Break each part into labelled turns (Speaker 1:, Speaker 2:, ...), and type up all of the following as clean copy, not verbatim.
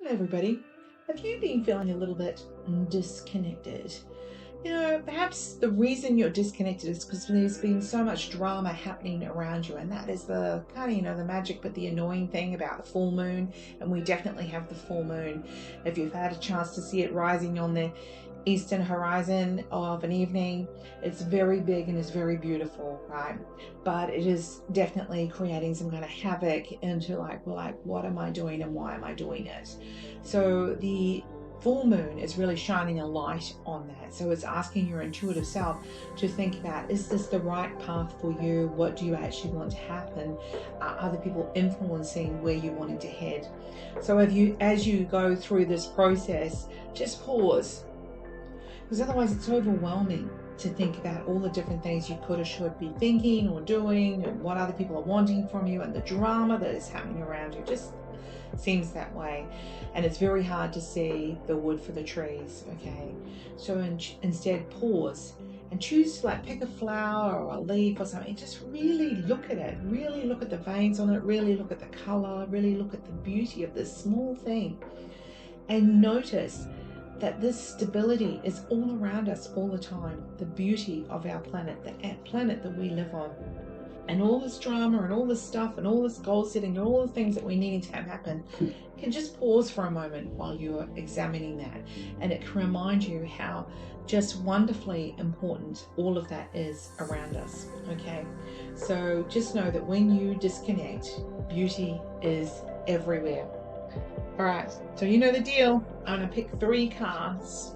Speaker 1: Hi, everybody. Have you been feeling a little bit disconnected? Perhaps the reason you're disconnected is because there's been so much drama happening around you, and that is the kind of, the magic but the annoying thing about the full moon. And we definitely have the full moon. If you've had a chance to see it rising on the eastern horizon of an evening, it's very big and it's very beautiful, right? But it is definitely creating some kind of havoc into what am I doing and why am I doing it? So the full moon is really shining a light on that. So it's asking your intuitive self to think about, is this the right path for you? What do you actually want to happen? Are other people influencing where you're wanting to head? So as you go through this process, just pause, because otherwise it's overwhelming to think about all the different things you could or should be thinking or doing, and what other people are wanting from you, and the drama that is happening around you. Just seems that way, and it's very hard to see the wood for the trees. Okay, so instead pause and choose to pick a flower or a leaf or something. Just really look at it, really look at the veins on it, really look at the color, really look at the beauty of this small thing, and notice that this stability is all around us all the time. The beauty of our planet, the planet that we live on, and all this drama and all this stuff and all this goal setting and all the things that we need to have happen can just pause for a moment while you're examining that, and it can remind you how just wonderfully important all of that is around us. Okay, so just know that when you disconnect, beauty is everywhere. All right, so you know the deal. I'm going to pick 3 cards,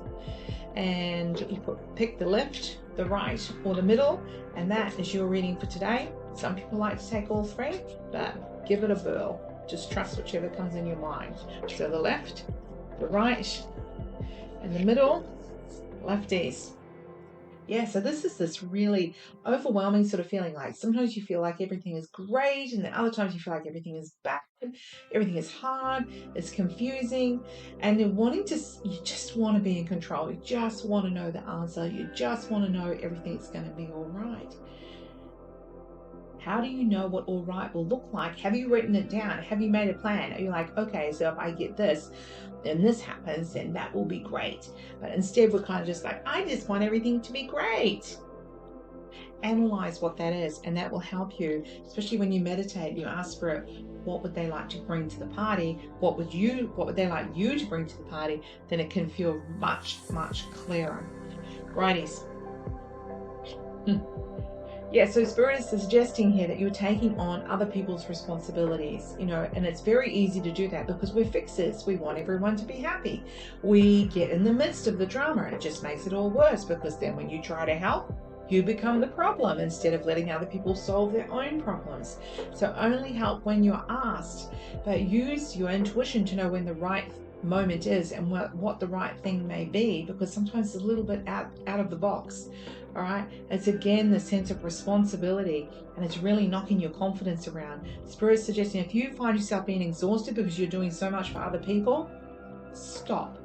Speaker 1: and you pick the left, the right, or the middle, and that is your reading for today. Some people like to take all 3, but give it a whirl. Just trust whichever comes in your mind. So the left, the right, and the middle, lefties. Yeah, so this is this really overwhelming sort of feeling. Like sometimes you feel like everything is great, and then other times you feel like everything is bad, everything is hard, it's confusing, and you just want to be in control. You just want to know the answer. You just want to know everything's going to be all right. How do you know what all right will look like? Have you written it down? Have you made a plan? Are you like, okay, so if I get this, then this happens, then that will be great. But instead, we're kind of just like, I just want everything to be great. Analyze what that is, and that will help you, especially when you meditate. You ask Spirit, what would they like to bring to the party? What would they like you to bring to the party? Then it can feel much, much clearer. Righties. Yeah, so Spirit is suggesting here that you're taking on other people's responsibilities, and it's very easy to do that because we're fixers. We want everyone to be happy. We get in the midst of the drama, and it just makes it all worse, because then when you try to help, you become the problem instead of letting other people solve their own problems. So only help when you're asked, but use your intuition to know when the right moment is and what the right thing may be, because sometimes it's a little bit out of the box. All right, it's again the sense of responsibility, and it's really knocking your confidence around. Spirit's suggesting if you find yourself being exhausted because you're doing so much for other people, stop.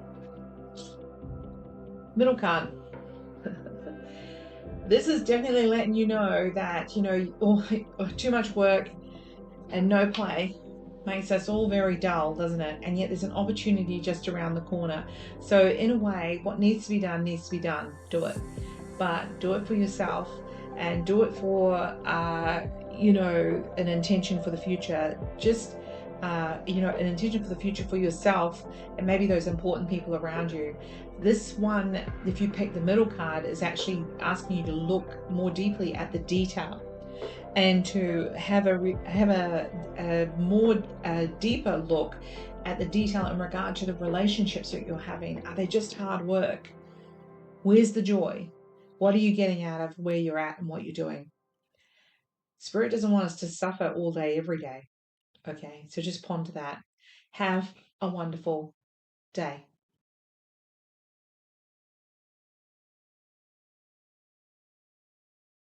Speaker 1: Middle card. This is definitely letting you know that too much work and no play makes us all very dull, doesn't it? And yet there's an opportunity just around the corner. So in a way, what needs to be done needs to be done. Do it, but do it for yourself, and do it for an intention for the future. Just an intention for the future for yourself, and maybe those important people around you. This one, if you pick the middle card, is actually asking you to look more deeply at the detail, and to have a more deeper look at the detail in regard to the relationships that you're having. Are they just hard work? Where's the joy? What are you getting out of where you're at and what you're doing? Spirit doesn't want us to suffer all day, every day. Okay, so just ponder that. Have a wonderful day.